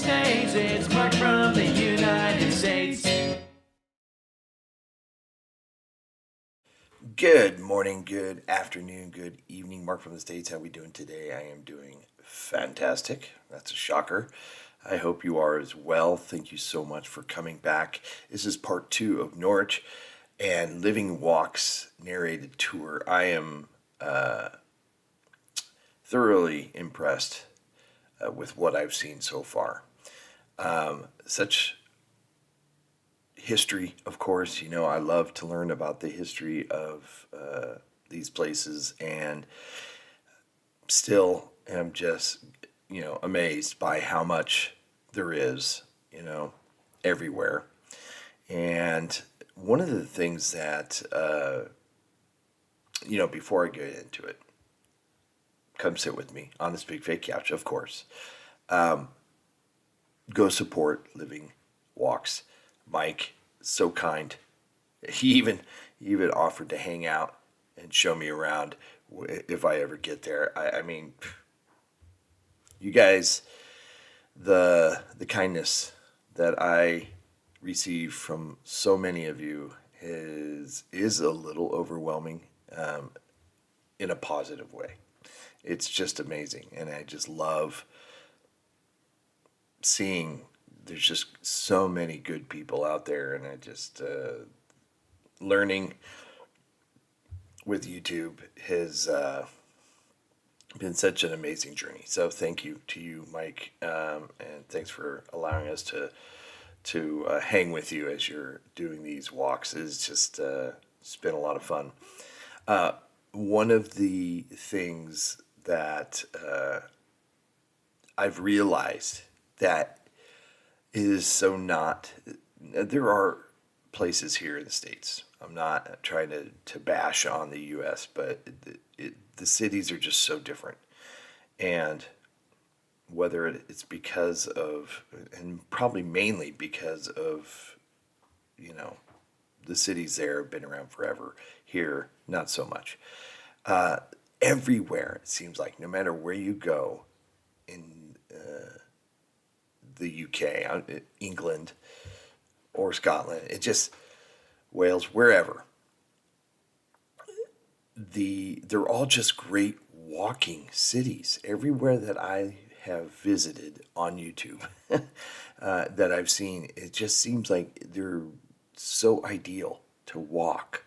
States. It's Mark from the United States. Good morning, good afternoon, good evening. Mark from the States. How we doing today? I am doing fantastic. That's a shocker. I hope you are as well. Thank you so much for coming back. This is part 2 of Norwich and Living Walks narrated tour. I am thoroughly impressed with what I've seen so far. Such history, of course. You know, I love to learn about the history of these places, and still am just, amazed by how much there is, everywhere. And one of the things that, before I get into it, come sit with me on this big fake couch, of course. Go support Living Walks. Mike, so kind. He even offered to hang out and show me around if I ever get there. I mean, you guys, the kindness that I receive from so many of you is a little overwhelming, in a positive way. It's just amazing, and I just love seeing there's just so many good people out there, and I just learning with YouTube has been such an amazing journey. So thank you to you, Mike, and thanks for allowing us to hang with you as you're doing these walks. It's just it's been a lot of fun. One of the things that I've realized that is so not, there are places here in the States. I'm not trying to bash on the U.S., but the cities are just so different. And whether it's because of, and probably mainly because of, the cities there have been around forever. Here, not so much. Everywhere, it seems like, no matter where you go in the UK, England, or Scotland, it just, Wales, wherever, they're all just great walking cities. Everywhere that I have visited on YouTube, that I've seen, it just seems like they're so ideal to walk.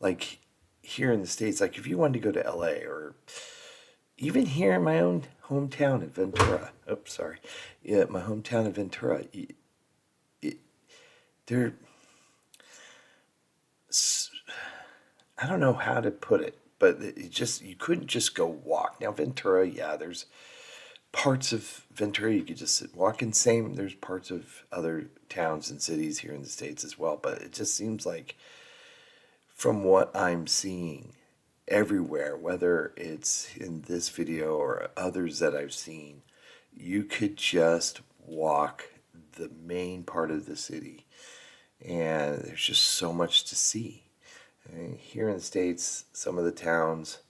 Like here in the States, like if you wanted to go to LA, or even here in my own hometown in Ventura. Oops, sorry. Yeah, my hometown in Ventura. They're, I don't know how to put it, but you couldn't just go walk. Now Ventura, yeah, there's parts of Ventura you could just sit, walk in. Same, there's parts of other towns and cities here in the States as well. But it just seems like, from what I'm seeing everywhere, whether it's in this video or others that I've seen, you could just walk the main part of the city, and there's just so much to see. I mean, here in the States, some of the towns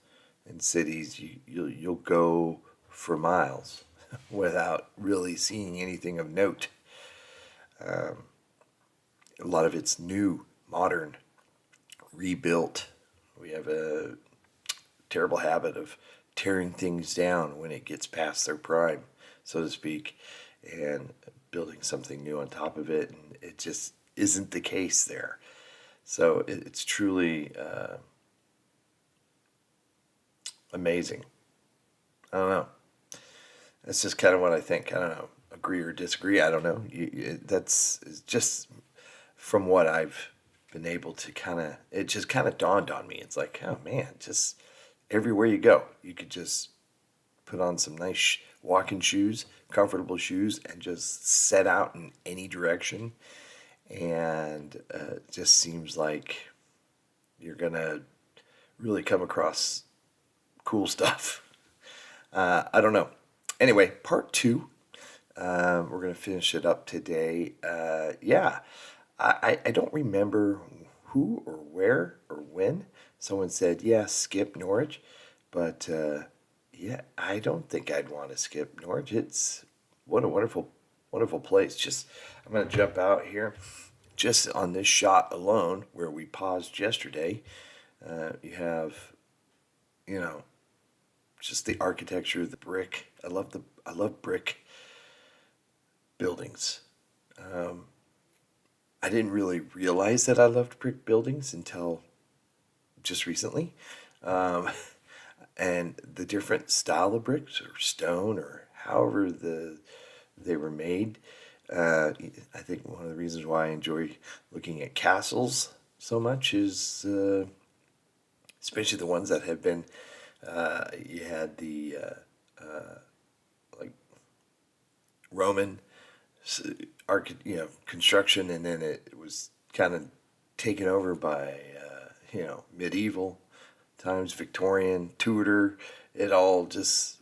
and cities, you'll go for miles without really seeing anything of note. A lot of it's new, modern, rebuilt. We have a terrible habit of tearing things down when it gets past their prime, so to speak, and building something new on top of it, and it just isn't the case there. So it's truly amazing. I don't know. That's just kind of what I think. I don't know. Agree or disagree, I don't know. That's just from what I've been able to it just kind of dawned on me. It's like, oh man, just everywhere you go, you could just put on some nice walking shoes, comfortable shoes, and just set out in any direction. And it just seems like you're going to really come across cool stuff. I don't know. Anyway, part 2. We're going to finish it up today. Yeah, I don't remember who or where or when someone said, yeah, skip Norwich. But yeah, I don't think I'd want to skip Norwich. What a wonderful wonderful place. Just, I'm going to jump out here. Just on this shot alone, where we paused yesterday, you have, you know, just the architecture, the brick. I love brick buildings. I didn't really realize that I loved brick buildings until just recently. And the different style of bricks or stone or however they were made. I think one of the reasons why I enjoy looking at castles so much is especially the ones that have been, you had the like Roman construction, and then it was kind of taken over by medieval times, Victorian, Tudor. It all just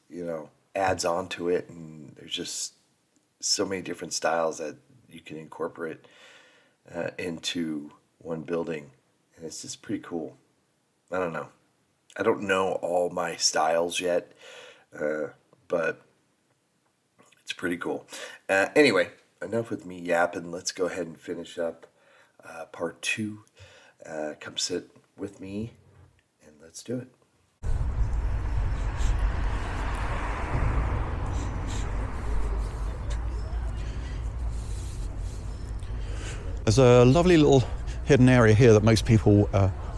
adds on to it, and there's just so many different styles that you can incorporate into one building, and it's just pretty cool. I don't know. I don't know all my styles yet, but it's pretty cool. Anyway, enough with me yapping. Let's go ahead and finish up part 2. Come sit with me, and let's do it. There's a lovely little hidden area here that most people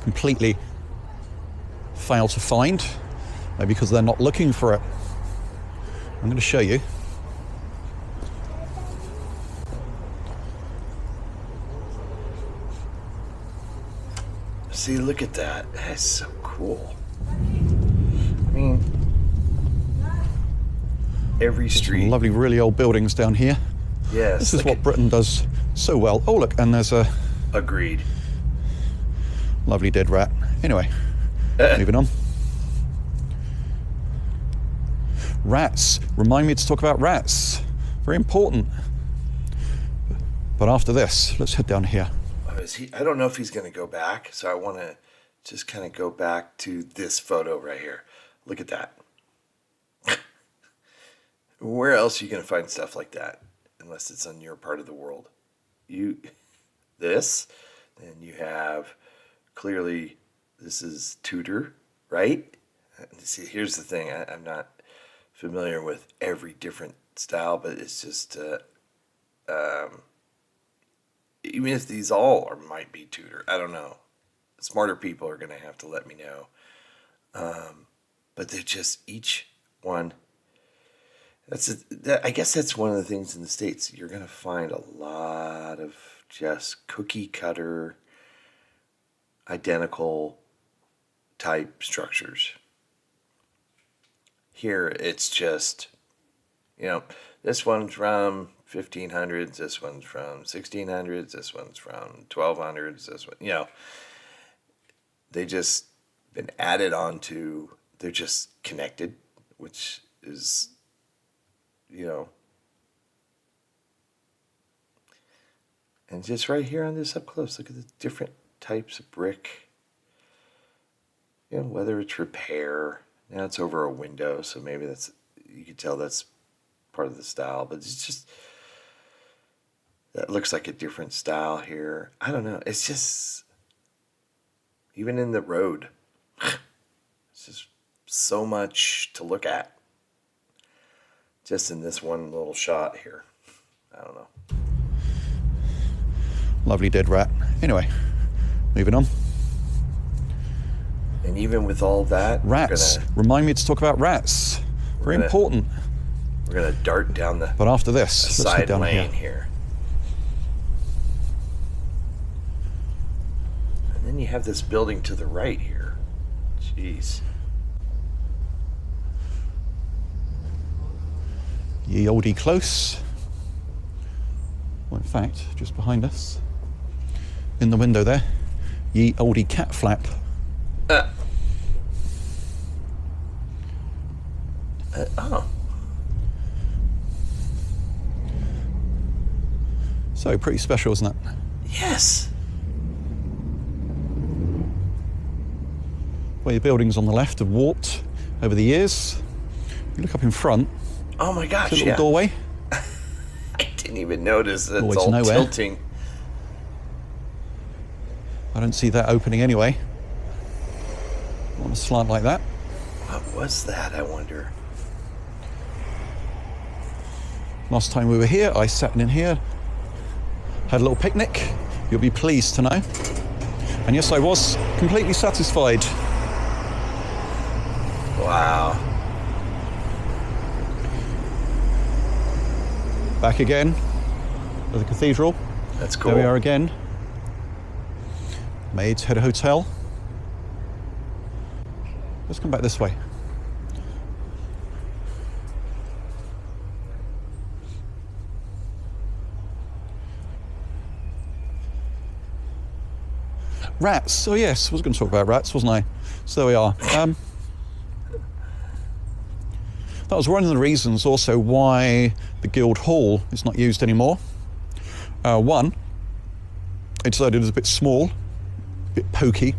completely fail to find, maybe because they're not looking for it. I'm going to show you. See, look at that. That's so cool. I mean, every street. Some lovely, really old buildings down here. Yes. This is what Britain does so well. Oh, look, and there's a Agreed. lovely dead rat. Anyway, moving on. Rats. Remind me to talk about rats. Very important. But after this, let's head down here. I don't know if he's going to go back, so I want to just kind of go back to this photo right here. Look at that. Where else are you going to find stuff like that? Unless it's on your part of the world. Then you have, clearly, this is Tudor, right? See, here's the thing. I'm not familiar with every different style, but it's just, even if these all might be Tudor, I don't know. Smarter people are going to have to let me know. But they're just each one. I guess that's one of the things in the States. You're going to find a lot of just cookie cutter, identical type structures. Here it's just, this one's from 1500s, this one's from 1600s, this one's from 1200s, this one, they just been added on to, they're just connected, which is, and just right here on this up close, look at the different types of brick, whether it's repair. Now it's over a window, so maybe you can tell that's part of the style, but it's just, that looks like a different style here. I don't know. It's just, even in the road, it's just so much to look at. Just in this one little shot here. I don't know. Lovely dead rat. Anyway, moving on. And even with all that, rats. Remind me to talk about rats. Very important. We're going to dart down the But after this, let's side head down lane here. And then you have this building to the right here. Jeez. Ye olde close. Well, in fact, just behind us, in the window there, ye olde cat flap. Oh. So, pretty special, isn't it? Yes. Where the buildings on the left have warped over the years. You look up in front. Oh my gosh, It's a little doorway. I didn't even notice that Always it's all nowhere. tilting. I don't see that opening anyway. On a slant like that. What was that, I wonder? Last time we were here, I sat in here, had a little picnic. You'll be pleased to know. And yes, I was completely satisfied. Wow. Back again at the cathedral. That's cool. There we are again. Maids Head Hotel. Let's come back this way. Rats. Oh yes, I was going to talk about rats, wasn't I? So there we are. That was one of the reasons also why the Guild Hall is not used anymore. One, they decided it was a bit small, a bit pokey,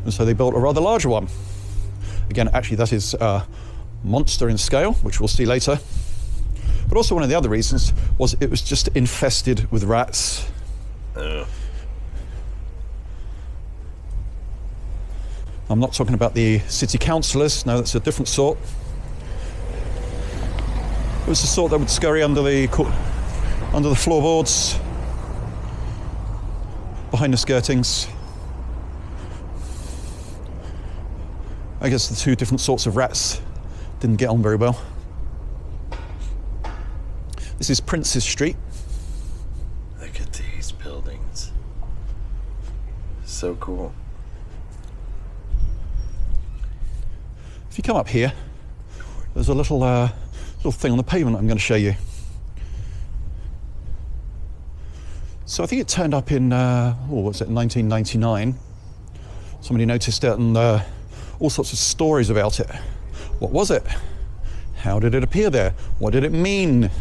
and so they built a rather larger one. Again, actually that is a monster in scale, which we'll see later. But also one of the other reasons was it was just infested with rats. I'm not talking about the city councillors, no, that's a different sort. It was the sort that would scurry under the floorboards, behind the skirtings. I guess the two different sorts of rats didn't get on very well. This is Prince's Street. Look at these buildings. So cool. If you come up here, there's a little thing on the pavement I'm going to show you. So I think it turned up in, what was it, 1999. Somebody noticed it and all sorts of stories about it. What was it? How did it appear there? What did it mean?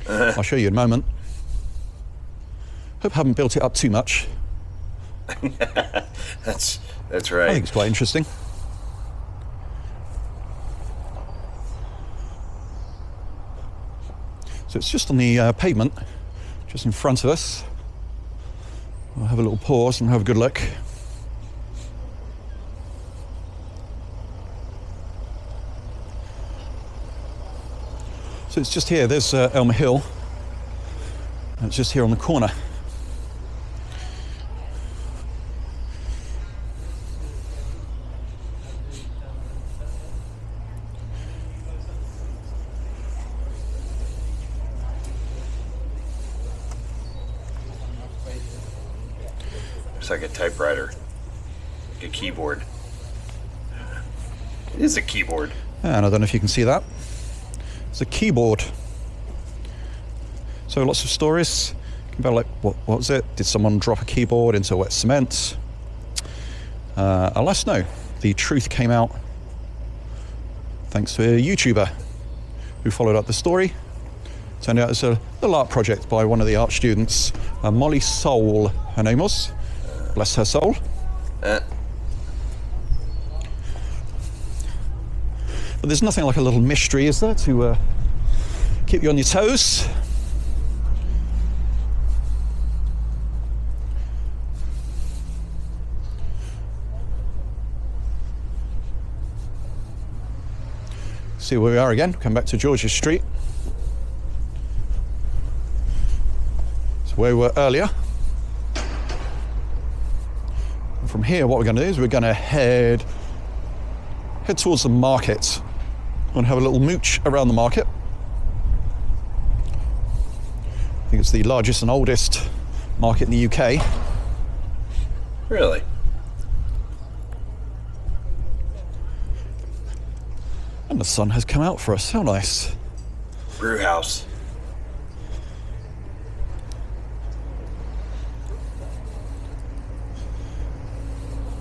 I'll show you in a moment. Hope I haven't built it up too much. That's right. I think it's quite interesting. So it's just on the pavement, just in front of us. We'll have a little pause and have a good look. So it's just here, there's Elmer Hill. And it's just here on the corner. It's like a typewriter, like a keyboard. It is a keyboard. And I don't know if you can see that. It's a keyboard. So lots of stories about like, what was it? Did someone drop a keyboard into wet cement? Alas, no. The truth came out thanks to a YouTuber who followed up the story. Turned out it's a little art project by one of the art students, Molly Soul, her name was. Bless her soul. But there's nothing like a little mystery, is there, to keep you on your toes? See where we are again. Come back to George's Street. It's where we were earlier. From here, what we're going to do is we're going to head towards the market and have a little mooch around the market. I think it's the largest and oldest market in the UK. Really? And the sun has come out for us. How nice. Brew house.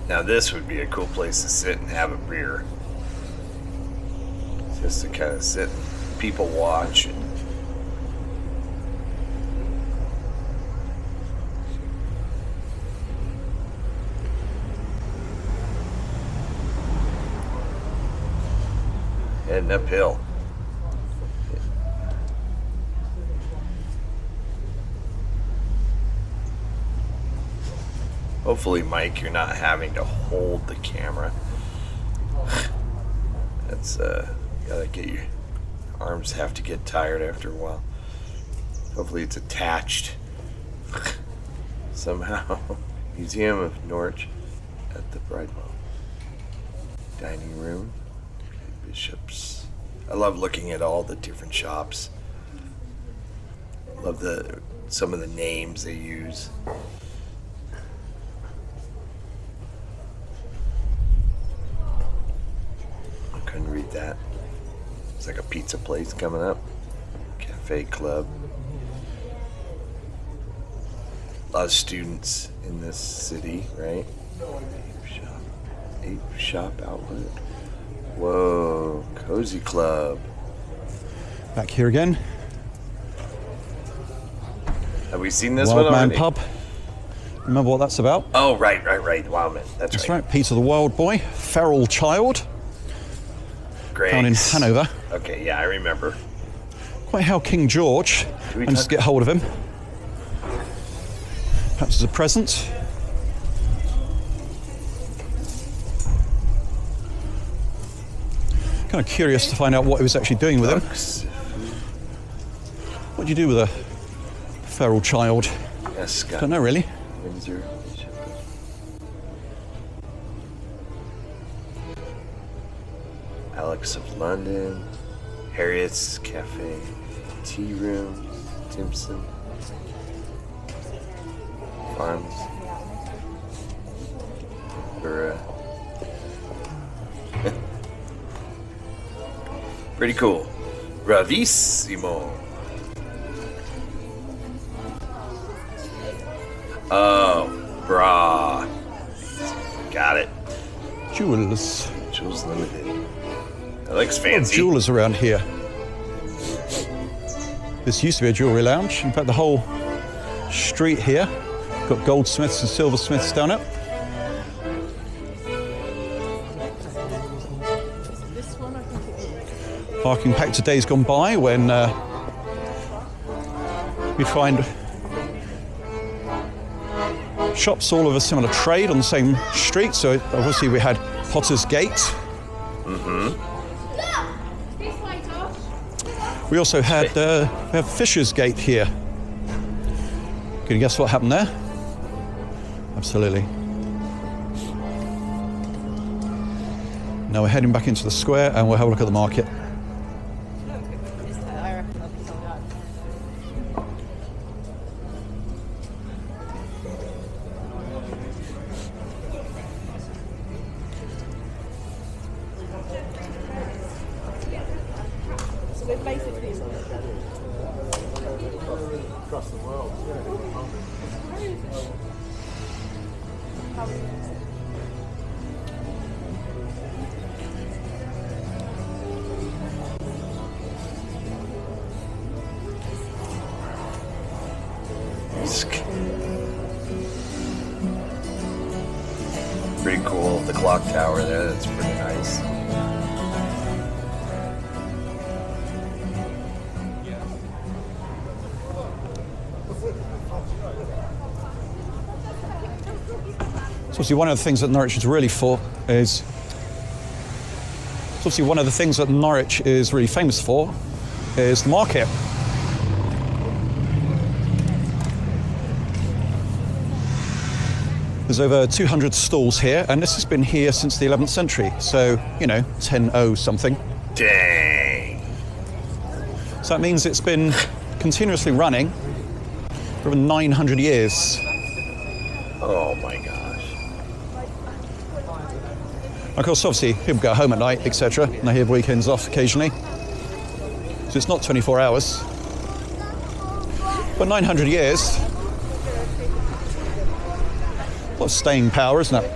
Now this would be a cool place to sit and have a beer. Just to kind of sit and people watch. Heading uphill. Hopefully, Mike, you're not having to hold the camera. That's, gotta get your arms have to get tired after a while. Hopefully it's attached somehow. Museum of Norwich at the Bridewell. Dining room. Bishops. I love looking at all the different shops. Love some of the names they use. I couldn't read that. It's like a pizza place coming up. Cafe club. A lot of students in this city, right? Ape shop outlet. Whoa, cozy club. Back here again. Have we seen this Wild one Man already? Pub. Remember what that's about? Oh, right. Wild Man. That's right. Peter the Wild Boy, feral child, Great. down in Hanover. Okay, yeah, I remember. Quite how King George managed to get hold of him. Perhaps as a present. Kind of curious to find out what he was actually doing with him. What do you do with a feral child? Yes, Don't know really. Windsor. Alex of London. Harriet's Cafe. Tea Room. Timpson. Farms. Ventura. Pretty cool. Bravissimo. Oh, brah. Got it. Jewelers. Jewels Limited. That looks Oh, fancy. jewelers around here. This used to be a jewellery lounge. In fact, the whole street here got goldsmiths and silversmiths down it. Harking back to days gone by when we'd find shops all of a similar trade on the same street. So obviously we had Potter's Gate. We also had we have Fisher's Gate here. Can you guess what happened there? Absolutely. Now we're heading back into the square and we'll have a look at the market. Pretty cool. The clock tower there, that's pretty nice. So obviously one of the things that Norwich is really for is really famous for is the market. There's over 200 stalls here, and this has been here since the 11th century, so, 10-0 something. Dang. So that means it's been continuously running for over 900 years. Oh my gosh. Of course, obviously, people go home at night, etc., and they have weekends off occasionally. So it's not 24 hours. But 900 years, a lot of staying power, isn't it?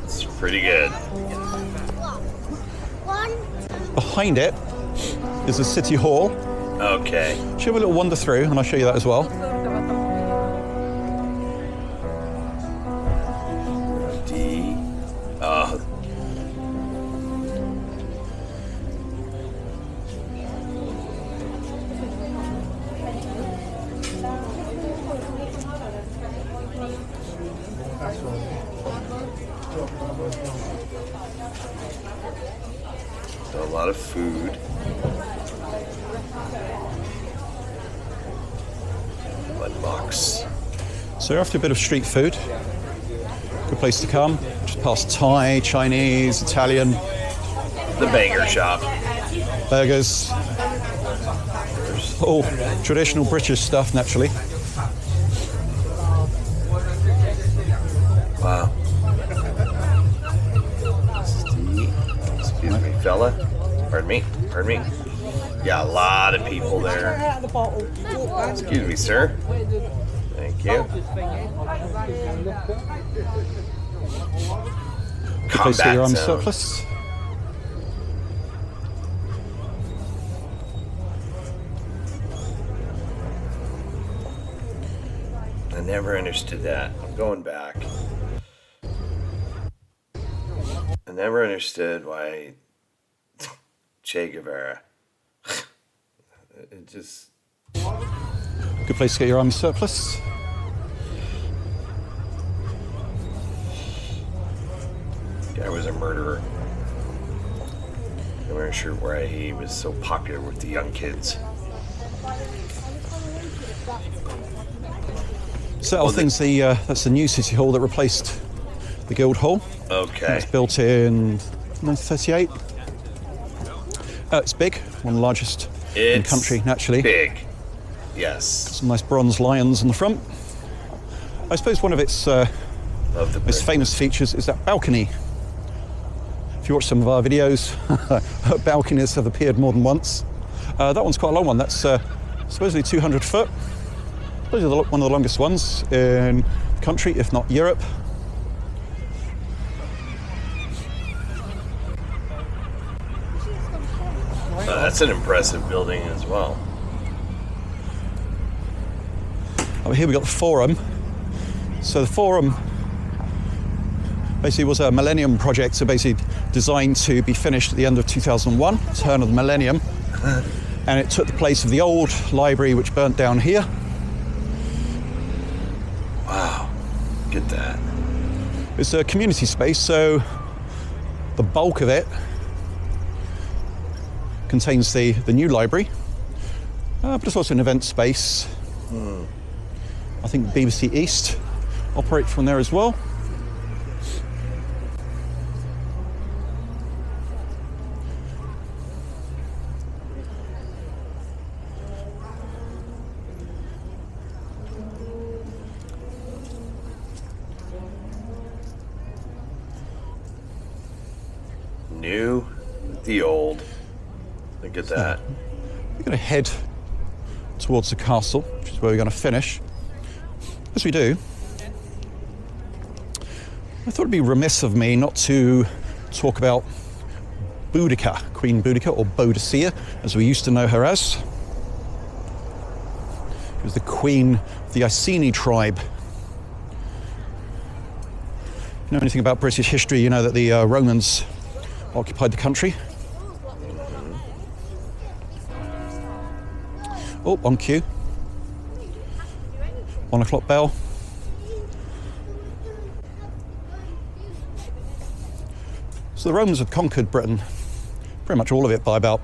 It's pretty good. Behind it is the City Hall. Okay. Should have a little wander through, and I'll show you that as well. D. lot of food. Mudbox. So after a bit of street food, good place to come. Just past Thai, Chinese, Italian. The banger shop. Burgers. All traditional British stuff, naturally. Wow. Excuse me, fella. Pardon me. Yeah, a lot of people there. Excuse me, sir. Thank you. Place to get your arms zone. surplus. I never understood that. I'm going back. I never understood why Che Guevara. It just. Good place to get your army surplus. Guy was a murderer. I'm not sure why he was so popular with the young kids. So things, that's the new City Hall that replaced the Guild Hall. Okay. It's built in 1938. It's big, one of the largest in the country, naturally. Big. Yes. Some nice bronze lions in the front. I suppose one of its most famous features is that balcony. If you watch some of our videos, balconies have appeared more than once. That one's quite a long one. That's supposedly 200 foot. Those are one of the longest ones in the country, if not Europe. That's an impressive building as well. Over here we've got the Forum. So the Forum basically was a millennium project, so basically designed to be finished at the end of 2001, turn of the millennium. And it took the place of the old library which burnt down here. Wow, look at that. It's a community space, so the bulk of it contains the new library, but it's also an event space. I think BBC East operate from there as well. New, the old. Look at that. We're going to head towards the castle, which is where we're going to finish. As we do, I thought it'd be remiss of me not to talk about Buddika, Queen Buddika, or Boadicea, as we used to know her as. She was the queen of the Iceni tribe. If you know anything about British history, you know that the Romans occupied the country. Oh, on cue. 1 o'clock bell. So the Romans had conquered Britain, pretty much all of it, by about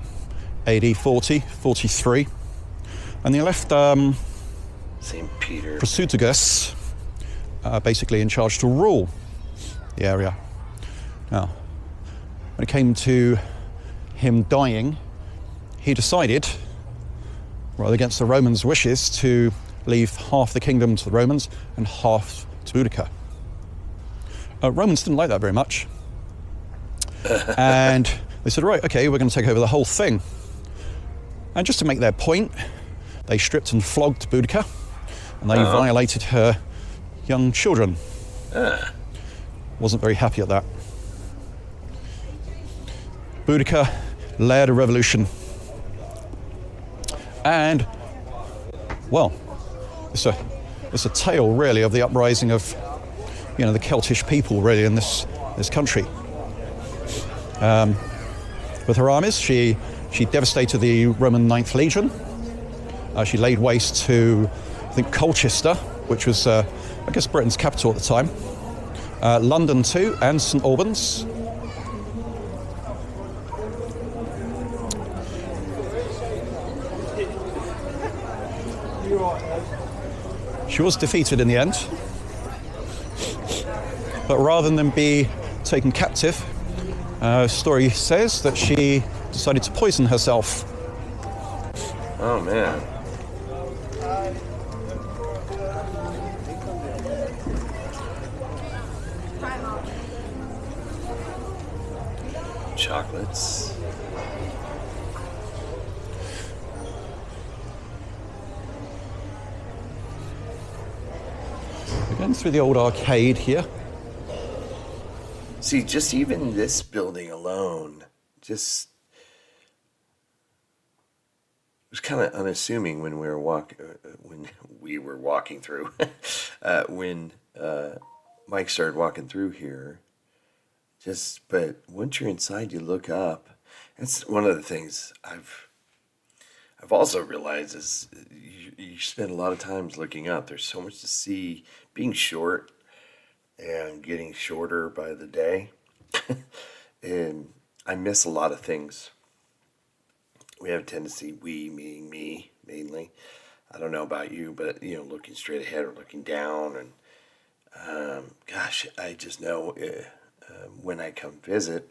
AD 40, 43. And they left St. Peter. Prasutagus basically in charge to rule the area. Now, when it came to him dying, he decided, rather against the Romans' wishes, to leave half the kingdom to the Romans and half to Boudica. Romans didn't like that very much. And they said, right, okay, we're going to take over the whole thing. And just to make their point, they stripped and flogged Boudica, and they violated her young children. Wasn't very happy at that. Boudica led a revolution. And, well, it's a tale really of the uprising of, you know, the Celtish people really in this country. With her armies, she devastated the Roman 9th Legion. She laid waste to, I think, Colchester, which was, I guess, Britain's capital at the time. London too, and St Albans. She was defeated in the end, but rather than be taken captive, story says that she decided to poison herself. Oh, man. Chocolates. We're going through the old arcade here. See, just even this building alone, just was kind of unassuming when we were walking through. When Mike started walking through here, but once you're inside, you look up. That's one of the things I've also realized is you spend a lot of times looking up. There's so much to see. Being short and getting shorter by the day, and I miss a lot of things. We have a tendency, we meaning me mainly. I don't know about you, but looking straight ahead or looking down, and gosh, I just know when I come visit,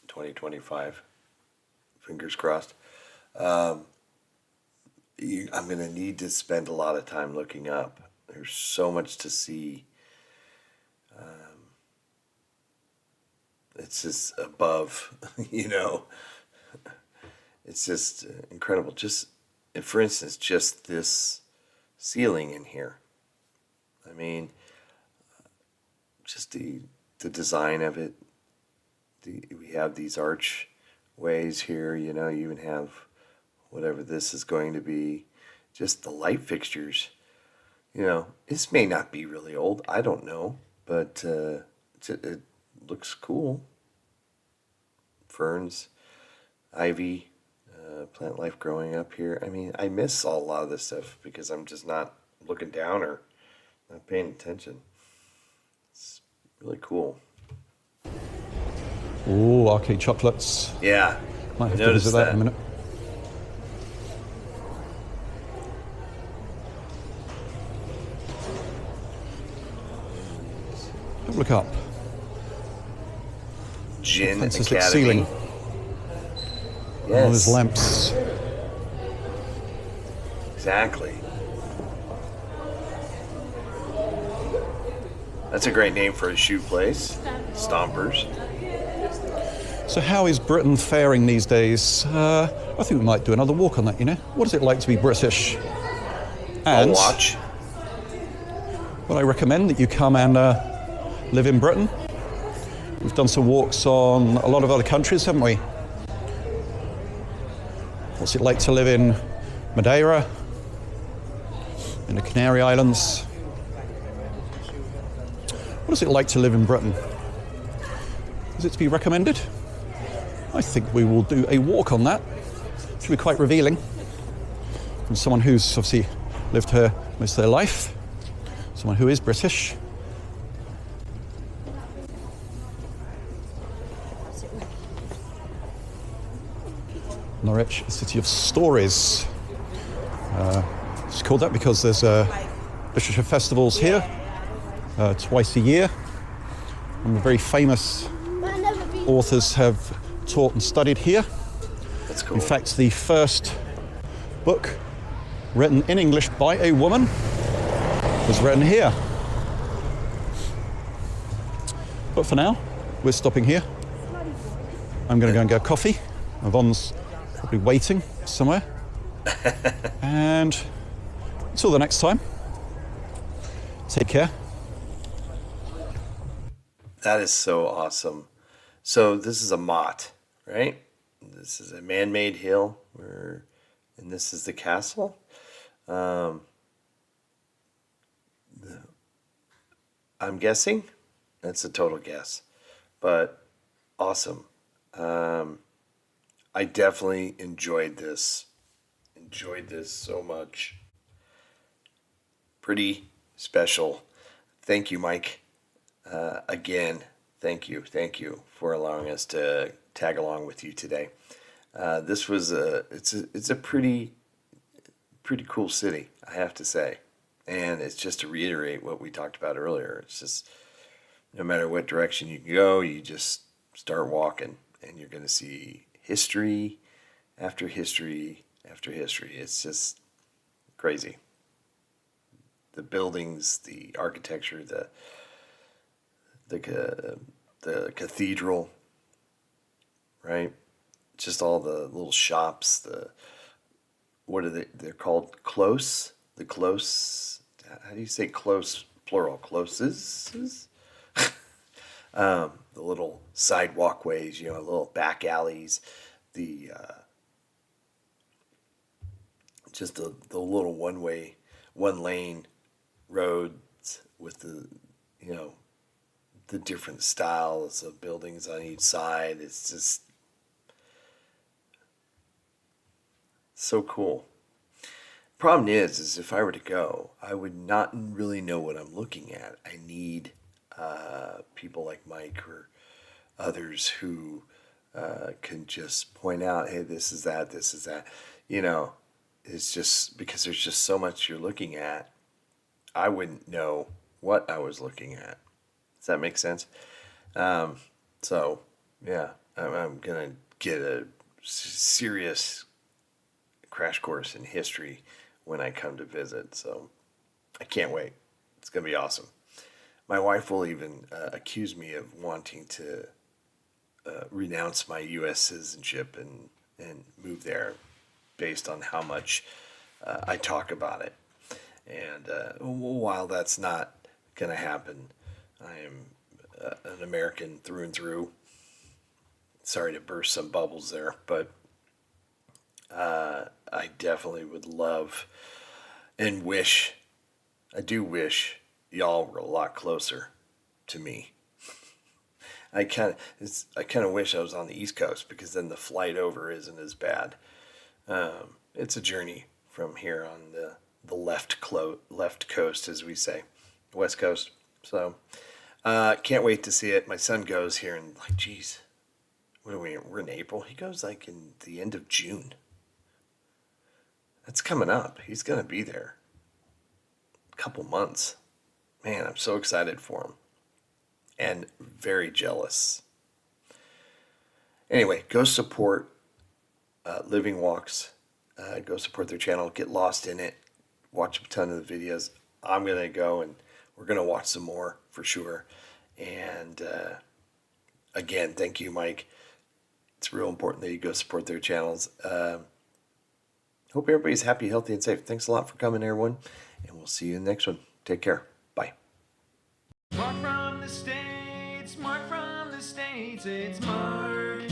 2025, fingers crossed. I'm going to need to spend a lot of time looking up. There's so much to see. It's just above, it's just incredible. Just, for instance, just this ceiling in here. I mean, just the design of it. We have these archways here, you even have whatever this is going to be. Just the light fixtures. This may not be really old. I don't know, but it looks cool. Ferns, ivy, plant life growing up here. I mean, I miss a lot of this stuff because I'm just not looking down or not paying attention. It's really cool. Ooh, arcade chocolates. Yeah, Might have I to noticed visit that in a minute. Have a look up. Gin Fantastic Academy. ceiling. Yes. All those lamps. Exactly. That's a great name for a shoe place. Stompers. So how is Britain faring these days? I think we might do another walk on that, What is it like to be British? I'll And watch. well, I recommend that you come and live in Britain. We've done some walks on a lot of other countries, haven't we? What's it like to live in Madeira, in the Canary Islands? What is it like to live in Britain? Is it to be recommended? I think we will do a walk on that. It should be quite revealing from someone who's obviously lived here most of their life, someone who is British. Norwich, a city of stories. It's called that because there's literature festivals here twice a year. And very famous authors have taught and studied here. That's cool. In fact, the first book written in English by a woman was written here. But for now, we're stopping here. I'm going to go and get a coffee. Yvonne's probably waiting somewhere. And until the next time, take care. That is so awesome. So this is a motte, right? This is a man-made hill, and this is the castle. I'm guessing. That's a total guess, but awesome. I definitely enjoyed this. Enjoyed this so much. Pretty special. Thank you, Mike. Again, thank you for allowing us to tag along with you today. This was it's a pretty cool city. I have to say. And it's just to reiterate what we talked about earlier. It's just no matter what direction you go, you just start walking and you're going to see history after history after history. It's just crazy. The buildings, the architecture, the cathedral, right? Just all the little shops, what are they're called? Close? The close, how do you say close, plural? Closes? The little side walkways, little back alleys, the just the little one lane roads with the different styles of buildings on each side. It's just so cool. Problem is if I were to go, I would not really know what I'm looking at. I need people like Mike or others who can just point out, hey, this is that, this is that. It's just because there's just so much you're looking at. I wouldn't know what I was looking at. Does that make sense? So, yeah, I'm going to get a serious crash course in history when I come to visit. So I can't wait. It's going to be awesome. My wife will even accuse me of wanting to renounce my U.S. citizenship and move there based on how much I talk about it. And while that's not going to happen, I am an American through and through. Sorry to burst some bubbles there, but I definitely would love and wish, I do wish y'all were a lot closer to me. I kind of wish I was on the East Coast because then the flight over isn't as bad. It's a journey from here on the left coast, as we say, West Coast. So can't wait to see it. My son goes here and geez, what are we? We're in April. He goes in the end of June. That's coming up. He's gonna be there a couple months. Man, I'm so excited for him and very jealous. Anyway, go support Living Walks. Go support their channel. Get lost in it. Watch a ton of the videos. I'm going to go and we're going to watch some more for sure. And again, thank you, Mike. It's real important that you go support their channels. Hope everybody's happy, healthy, and safe. Thanks a lot for coming, everyone. And we'll see you in the next one. Take care. Bye. Mark from the States, Mark from the States, it's Mark.